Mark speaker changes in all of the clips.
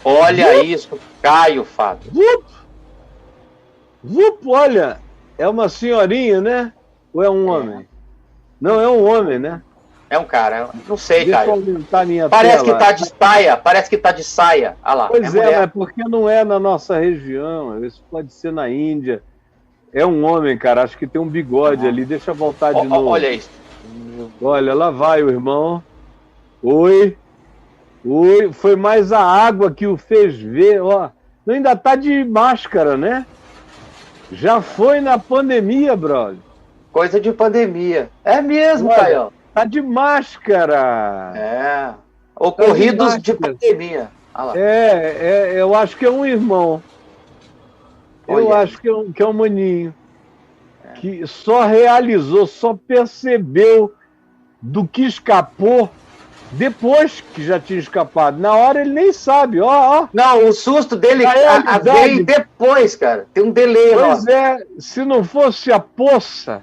Speaker 1: Olha isso, Caio, Fábio.
Speaker 2: Vup! Vup, olha, é uma senhorinha, né? Ou é um homem? Não, é um homem, né?
Speaker 1: É um cara, não sei,
Speaker 2: Deixa eu
Speaker 1: Caio.
Speaker 2: aumentar a minha
Speaker 1: Parece
Speaker 2: tela.
Speaker 1: que tá de saia, parece que tá de saia. Olha lá,
Speaker 2: Pois é,
Speaker 1: mulher.
Speaker 2: mas porque não é na nossa região, isso pode ser na Índia. É um homem, cara, acho que tem um bigode ali. Deixa eu voltar de novo.
Speaker 1: Olha isso.
Speaker 2: Olha, lá vai o irmão. Oi. Oi, foi mais a água que o fez ver, ó. Ainda tá de máscara, né? Já foi na pandemia, brother.
Speaker 1: Coisa de pandemia. É mesmo,
Speaker 2: Olha,
Speaker 1: Caio.
Speaker 2: tá de máscara.
Speaker 1: É. Ocorridos
Speaker 2: Tá
Speaker 1: de pandemia. Olha lá.
Speaker 2: eu acho que é um irmão. Eu
Speaker 1: Olha
Speaker 2: acho que é um maninho. Que só realizou, só percebeu do que escapou depois que já tinha escapado. Na hora ele nem sabe, ó.
Speaker 1: Não, o susto dele vem depois, cara. Tem um delay lá.
Speaker 2: Pois é, se não fosse a poça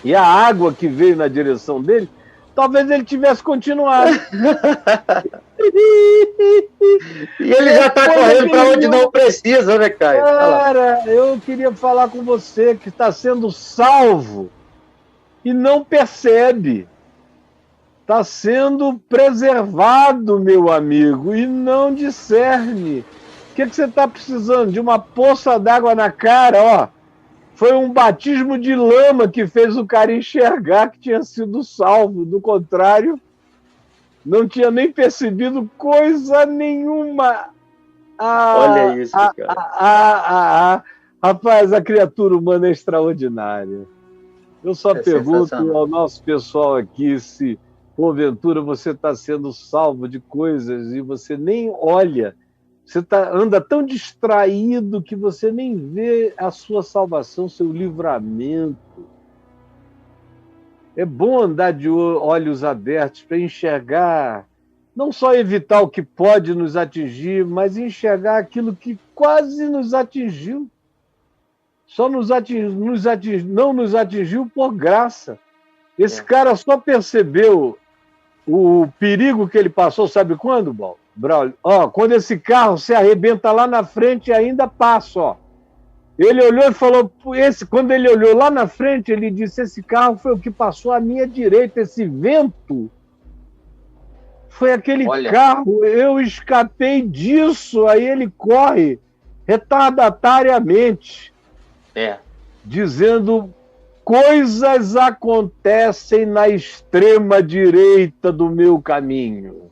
Speaker 2: e a água que veio na direção dele, talvez ele tivesse continuado.
Speaker 1: E ele já tá correndo para onde não precisa, né, Caio?
Speaker 2: Cara, eu queria falar com você que está sendo salvo e não percebe. Está sendo preservado, meu amigo, e não discerne. O que você está precisando? De uma poça d'água na cara, ó. Foi um batismo de lama que fez o cara enxergar que tinha sido salvo. Do contrário, não tinha nem percebido coisa nenhuma.
Speaker 1: Olha isso, cara.
Speaker 2: Rapaz, a criatura humana é extraordinária. Eu só pergunto ao nosso pessoal aqui se, porventura, você está sendo salvo de coisas e você nem olha. Você anda tão distraído que você nem vê a sua salvação, seu livramento. É bom andar de olhos abertos para enxergar, não só evitar o que pode nos atingir, mas enxergar aquilo que quase nos atingiu. Só não nos atingiu por graça. Esse cara só percebeu o perigo que ele passou, sabe quando, Braulio? Ó, quando esse carro se arrebenta lá na frente e ainda passa, ó. Ele olhou e falou, quando ele olhou lá na frente, ele disse, esse carro foi o que passou à minha direita, esse vento foi aquele carro, eu escapei disso. Aí ele corre retardatariamente, dizendo, coisas acontecem na extrema direita do meu caminho.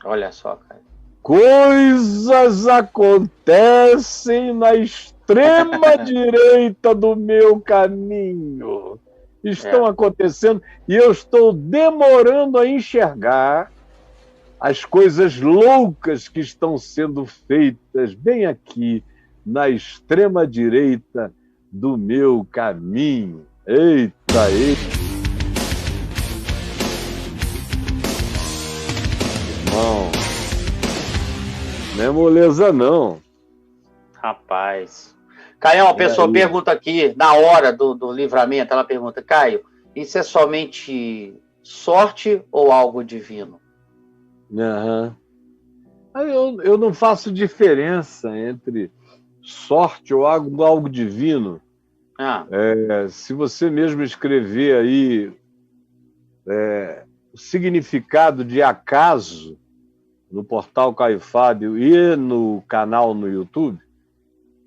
Speaker 1: Olha só, cara.
Speaker 2: Coisas acontecem na extrema direita do meu caminho. Estão acontecendo e eu estou demorando a enxergar as coisas loucas que estão sendo feitas bem aqui, na extrema direita do meu caminho. Eita, eita. Irmão, não é moleza, não.
Speaker 1: Rapaz. Caio, uma pessoa pergunta aqui, na hora do livramento, ela pergunta, Caio, isso é somente sorte ou algo divino?
Speaker 2: Eu não faço diferença entre sorte ou algo divino. Se você mesmo escrever aí o significado de acaso no portal Caio Fábio e no canal no YouTube,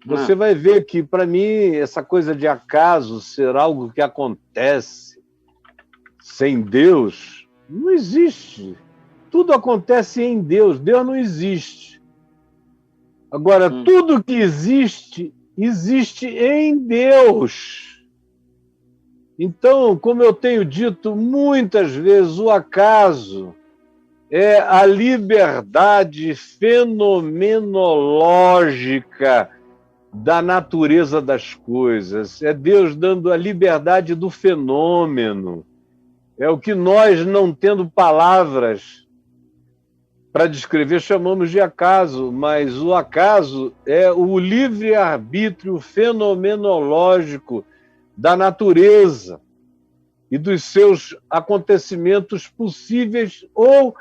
Speaker 2: você vai ver que, para mim, essa coisa de acaso ser algo que acontece sem Deus, não existe. Tudo acontece em Deus. Deus não existe. Agora, tudo que existe, existe em Deus. Então, como eu tenho dito muitas vezes, o acaso é a liberdade fenomenológica da natureza das coisas. É Deus dando a liberdade do fenômeno. É o que nós, não tendo palavras para descrever, chamamos de acaso, mas o acaso é o livre-arbítrio fenomenológico da natureza e dos seus acontecimentos possíveis ou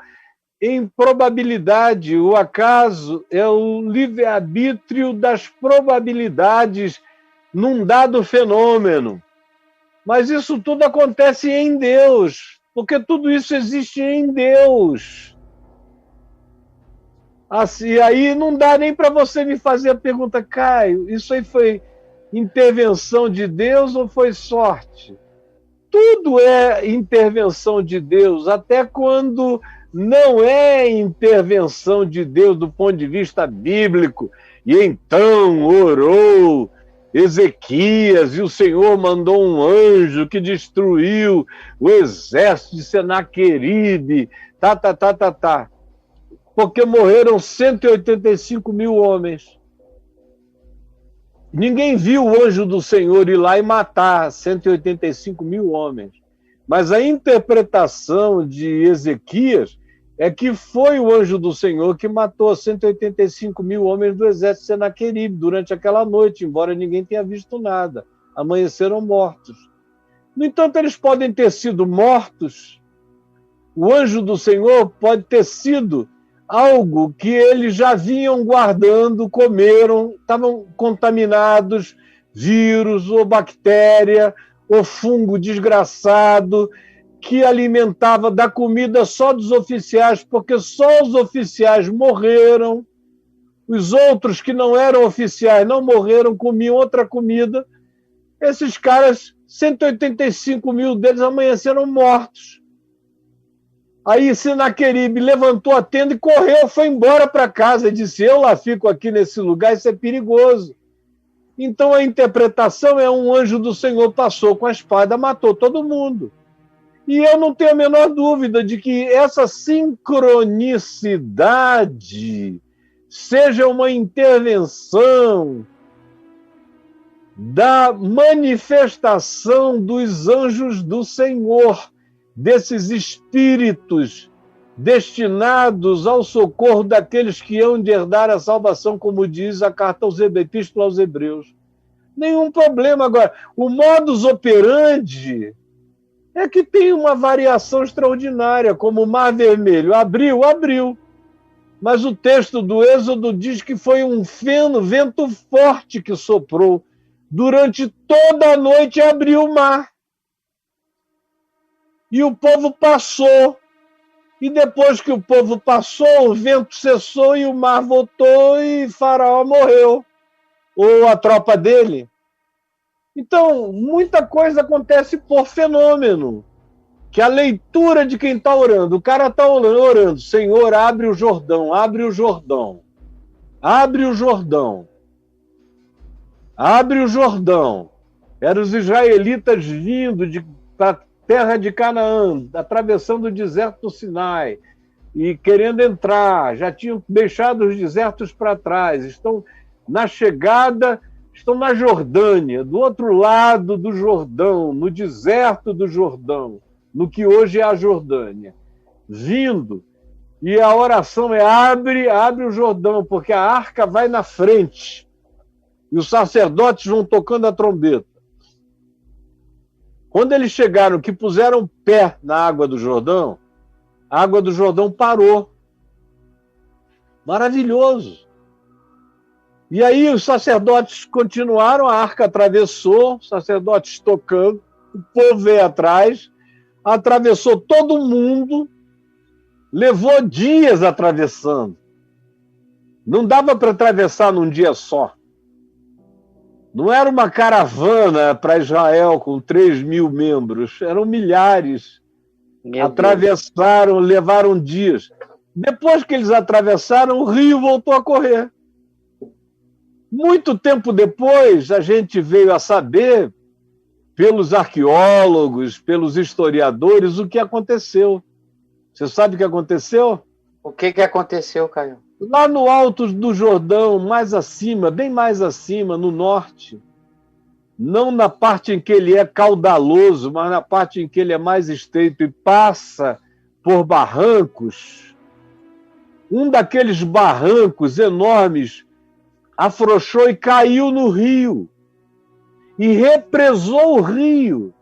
Speaker 2: em probabilidade. O acaso é o livre-arbítrio das probabilidades num dado fenômeno. Mas isso tudo acontece em Deus, porque tudo isso existe em Deus. Assim, aí não dá nem para você me fazer a pergunta, Caio, isso aí foi intervenção de Deus ou foi sorte? Tudo é intervenção de Deus, até quando não é intervenção de Deus do ponto de vista bíblico. E então orou Ezequias e o Senhor mandou um anjo que destruiu o exército de Senaqueribe, porque morreram 185 mil homens. Ninguém viu o anjo do Senhor ir lá e matar 185 mil homens. Mas a interpretação de Ezequias é que foi o anjo do Senhor que matou 185 mil homens do exército de Senaqueribe durante aquela noite, embora ninguém tenha visto nada. Amanheceram mortos. No entanto, eles podem ter sido mortos. O anjo do Senhor pode ter sido algo que eles já vinham guardando, comeram, estavam contaminados, vírus ou bactéria ou fungo desgraçado que alimentava da comida só dos oficiais, porque só os oficiais morreram, os outros que não eram oficiais não morreram, comiam outra comida. Esses caras, 185 mil deles amanheceram mortos. Aí Senaqueribe levantou a tenda e correu, foi embora para casa e disse, eu lá fico aqui nesse lugar, isso é perigoso. Então a interpretação é um anjo do Senhor passou com a espada, matou todo mundo. E eu não tenho a menor dúvida de que essa sincronicidade seja uma intervenção da manifestação dos anjos do Senhor, desses espíritos destinados ao socorro daqueles que hão de herdar a salvação, como diz a carta aos Epístola aos Hebreus. Nenhum problema. Agora, o modus operandi é que tem uma variação extraordinária, como o Mar Vermelho. Abriu. Mas o texto do Êxodo diz que foi um vento forte que soprou. Durante toda a noite abriu o mar. E o povo passou. E depois que o povo passou, o vento cessou e o mar voltou e Faraó morreu. Ou a tropa dele. Então, muita coisa acontece por fenômeno. Que a leitura de quem está orando, o cara está orando, Senhor, abre o Jordão, abre o Jordão, abre o Jordão, abre o Jordão. Eram os israelitas vindo para a terra de Canaã, atravessando o deserto do Sinai, e querendo entrar, já tinham deixado os desertos para trás, estão na chegada, estão na Jordânia, do outro lado do Jordão, no deserto do Jordão, no que hoje é a Jordânia, vindo, e a oração é abre o Jordão, porque a arca vai na frente, e os sacerdotes vão tocando a trombeta. Quando eles chegaram, que puseram o pé na água do Jordão, a água do Jordão parou. Maravilhoso. E aí os sacerdotes continuaram, a arca atravessou, os sacerdotes tocando, o povo veio atrás, atravessou todo mundo, levou dias atravessando. Não dava para atravessar num dia só. Não era uma caravana para Israel com 3 mil membros, eram milhares. Atravessaram, levaram dias. Depois que eles atravessaram, o rio voltou a correr. Muito tempo depois, a gente veio a saber, pelos arqueólogos, pelos historiadores, o que aconteceu. Você sabe o que aconteceu?
Speaker 1: O que aconteceu, Caio?
Speaker 2: Lá no alto do Jordão, mais acima, bem mais acima, no norte, não na parte em que ele é caudaloso, mas na parte em que ele é mais estreito e passa por barrancos, um daqueles barrancos enormes afrouxou e caiu no rio. E represou o rio.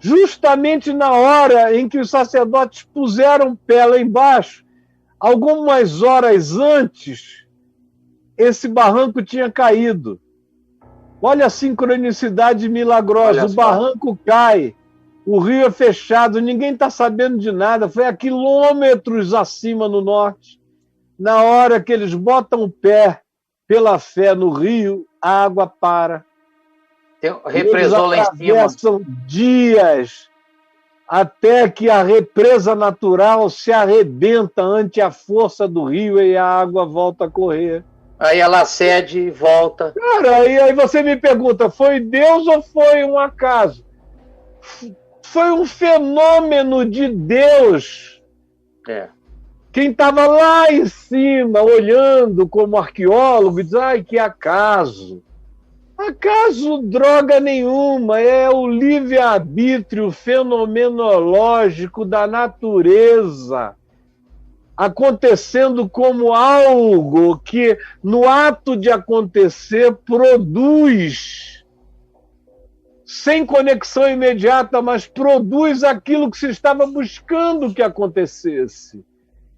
Speaker 2: Justamente na hora em que os sacerdotes puseram o pé lá embaixo, algumas horas antes, esse barranco tinha caído. Olha a sincronicidade milagrosa. O barranco cai, o rio é fechado, ninguém está sabendo de nada. Foi a quilômetros acima no norte. Na hora que eles botam o pé pela fé no rio, a água para.
Speaker 1: Represou lá em cima.
Speaker 2: Atravessam dias até que a represa natural se arrebenta ante a força do rio e a água volta a correr.
Speaker 1: Aí ela cede e volta.
Speaker 2: Cara, e aí você me pergunta, foi Deus ou foi um acaso? Foi um fenômeno de Deus. Quem estava lá em cima, olhando como arqueólogo, diz, ai, que acaso. Acaso droga nenhuma, é o livre-arbítrio fenomenológico da natureza acontecendo como algo que, no ato de acontecer, produz, sem conexão imediata, mas produz aquilo que se estava buscando que acontecesse.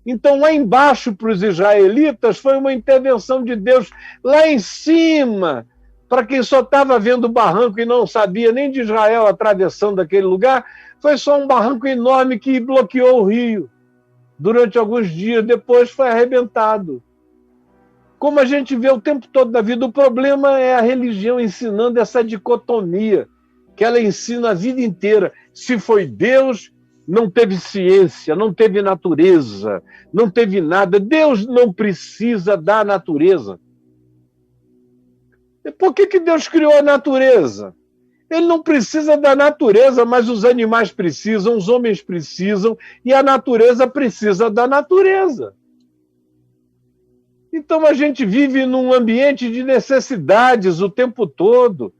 Speaker 2: Então, lá embaixo, para os israelitas, foi uma intervenção de Deus. Lá em cima, para quem só estava vendo o barranco e não sabia nem de Israel atravessando aquele lugar, foi só um barranco enorme que bloqueou o rio. Durante alguns dias, depois foi arrebentado. Como a gente vê o tempo todo da vida, o problema é a religião ensinando essa dicotomia, que ela ensina a vida inteira. Se foi Deus, não teve ciência, não teve natureza, não teve nada. Deus não precisa da natureza. Por que Deus criou a natureza? Ele não precisa da natureza, mas os animais precisam, os homens precisam, e a natureza precisa da natureza. Então a gente vive num ambiente de necessidades o tempo todo,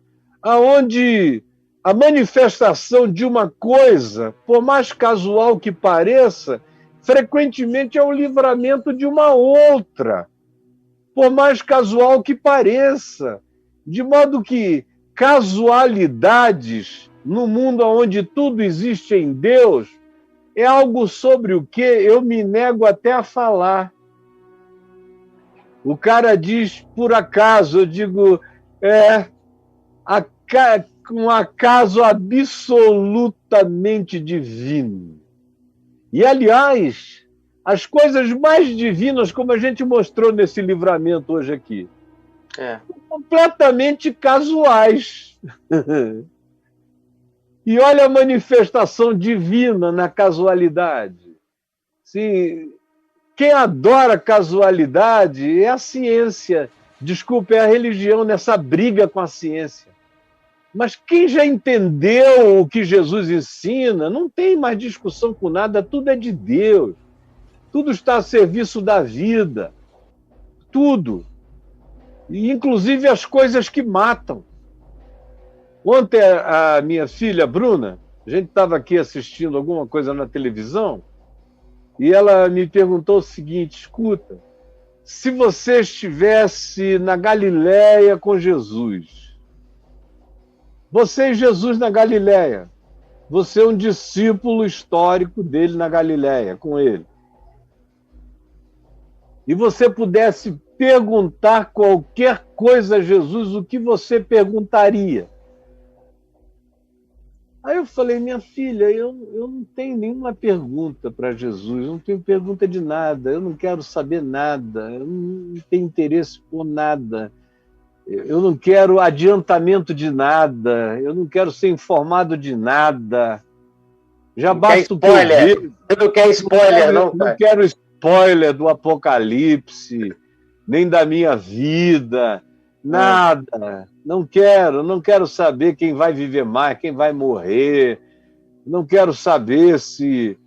Speaker 2: onde a manifestação de uma coisa, por mais casual que pareça, frequentemente é o livramento de uma outra, por mais casual que pareça. De modo que casualidades no mundo onde tudo existe em Deus é algo sobre o que eu me nego até a falar. O cara diz por acaso, eu digo, um acaso absolutamente divino. E, aliás, as coisas mais divinas, como a gente mostrou nesse livramento hoje aqui, completamente casuais. E olha a manifestação divina na casualidade. Sim, quem adora casualidade é a ciência. Desculpa, é a religião nessa briga com a ciência. Mas quem já entendeu o que Jesus ensina, não tem mais discussão com nada, tudo é de Deus. Tudo está a serviço da vida. Tudo. E, inclusive, as coisas que matam. Ontem, a minha filha, Bruna, a gente estava aqui assistindo alguma coisa na televisão, e ela me perguntou o seguinte, escuta, se você estivesse na Galileia com Jesus, você e Jesus na Galileia, você é um discípulo histórico dele na Galileia, com ele, e você pudesse perguntar qualquer coisa a Jesus, o que você perguntaria? Aí eu falei, minha filha, eu não tenho nenhuma pergunta para Jesus, eu não tenho pergunta de nada, eu não quero saber nada, eu não tenho interesse por nada, eu não quero adiantamento de nada, eu não quero ser informado de nada. Já basta o que eu vejo.
Speaker 1: Você não quer spoiler, não?
Speaker 2: Não quero spoiler do Apocalipse, nem da minha vida, nada. Não quero saber quem vai viver mais, quem vai morrer. Não quero saber se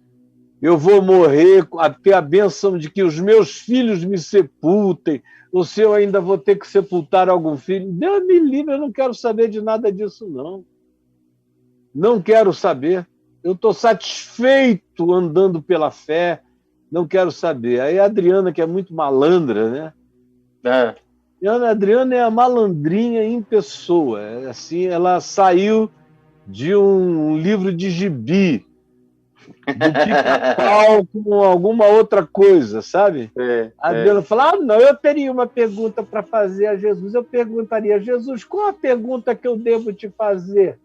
Speaker 2: eu vou morrer, ter a bênção de que os meus filhos me sepultem, ou se eu ainda vou ter que sepultar algum filho. Deus me livre, eu não quero saber de nada disso, não. Não quero saber. Eu estou satisfeito andando pela fé, não quero saber. Aí a Adriana, que é muito malandra, né? A Adriana é a malandrinha em pessoa. Assim, ela saiu de um livro de gibi, do Pica-Pau com alguma outra coisa, sabe? A Bela fala, não, eu teria uma pergunta para fazer a Jesus. Eu perguntaria a Jesus, qual a pergunta que eu devo te fazer?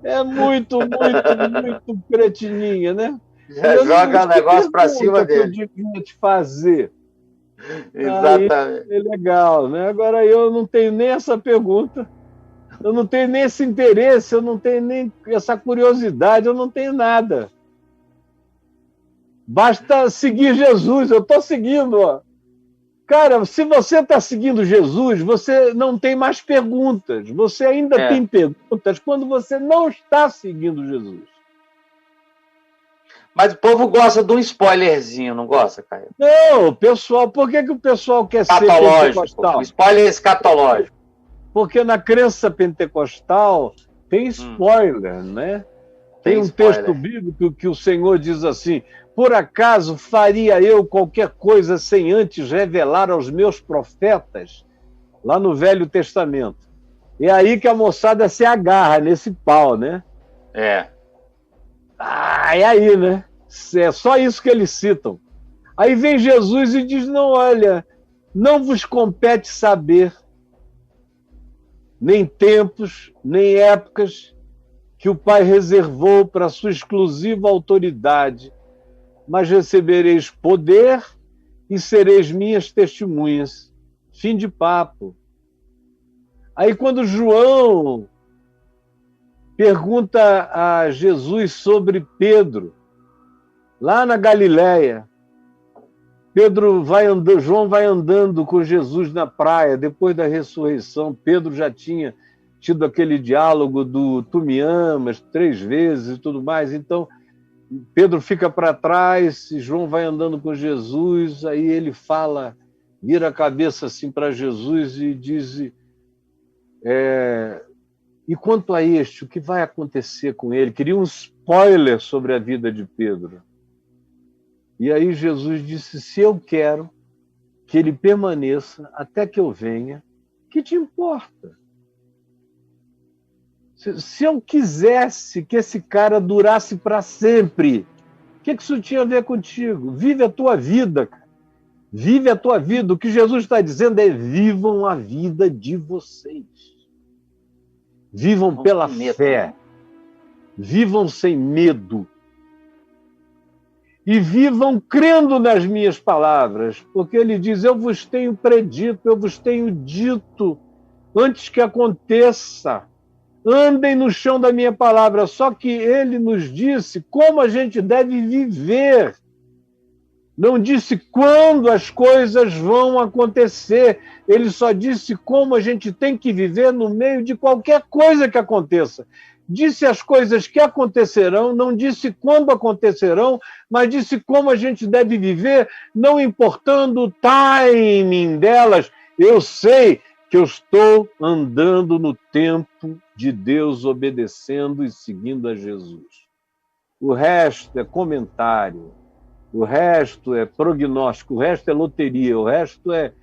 Speaker 2: É muito cretininha, né?
Speaker 1: Já joga o negócio para cima dele.
Speaker 2: Que eu devia te fazer.
Speaker 1: Exatamente.
Speaker 2: Aí, é legal, né? Agora eu não tenho nem essa pergunta, eu não tenho nem esse interesse, eu não tenho nem essa curiosidade, eu não tenho nada. Basta seguir Jesus, eu estou seguindo, ó. Cara, se você está seguindo Jesus, você não tem mais perguntas. Você ainda tem perguntas quando você não está seguindo Jesus.
Speaker 1: Mas o povo gosta de um spoilerzinho, não gosta, Caio?
Speaker 2: Não, pessoal, por que o pessoal quer ser pentecostal?
Speaker 1: Spoiler escatológico.
Speaker 2: Porque na crença pentecostal tem spoiler, né? Tem um texto bíblico que o Senhor diz assim, por acaso faria eu qualquer coisa sem antes revelar aos meus profetas? Lá no Velho Testamento. É aí que a moçada se agarra nesse pau, né? É aí, né? É só isso que eles citam. Aí vem Jesus e diz, não, olha, não vos compete saber nem tempos, nem épocas que o Pai reservou para sua exclusiva autoridade, mas recebereis poder e sereis minhas testemunhas. Fim de papo. Aí quando João pergunta a Jesus sobre Pedro, lá na Galileia, João vai andando com Jesus na praia, depois da ressurreição, Pedro já tinha tido aquele diálogo do tu me amas 3 vezes e tudo mais, então Pedro fica para trás, João vai andando com Jesus, aí ele fala, vira a cabeça assim para Jesus e diz, e quanto a este, o que vai acontecer com ele? Queria um spoiler sobre a vida de Pedro. E aí Jesus disse, se eu quero que ele permaneça até que eu venha, que te importa? Se eu quisesse que esse cara durasse para sempre, o que isso tinha a ver contigo? Vive a tua vida, cara. Vive a tua vida. O que Jesus está dizendo é vivam a vida de vocês. Vivam pela fé. Vivam sem medo. E vivam crendo nas minhas palavras, porque ele diz, eu vos tenho predito, eu vos tenho dito, antes que aconteça, andem no chão da minha palavra. Só que ele nos disse como a gente deve viver. Não disse quando as coisas vão acontecer, ele só disse como a gente tem que viver no meio de qualquer coisa que aconteça. Disse as coisas que acontecerão, não disse quando acontecerão, mas disse como a gente deve viver, não importando o timing delas. Eu sei que eu estou andando no tempo de Deus, obedecendo e seguindo a Jesus. O resto é comentário, o resto é prognóstico, o resto é loteria, o resto é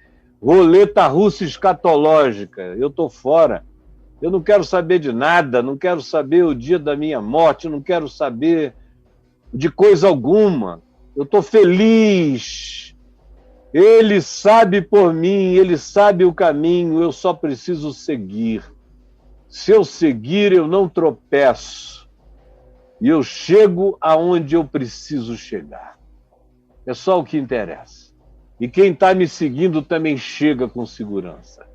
Speaker 2: roleta russa escatológica. Eu estou fora. Eu não quero saber de nada, não quero saber o dia da minha morte, não quero saber de coisa alguma. Eu estou feliz. Ele sabe por mim, ele sabe o caminho, eu só preciso seguir. Se eu seguir, eu não tropeço. E eu chego aonde eu preciso chegar. É só o que interessa. E quem está me seguindo também chega com segurança.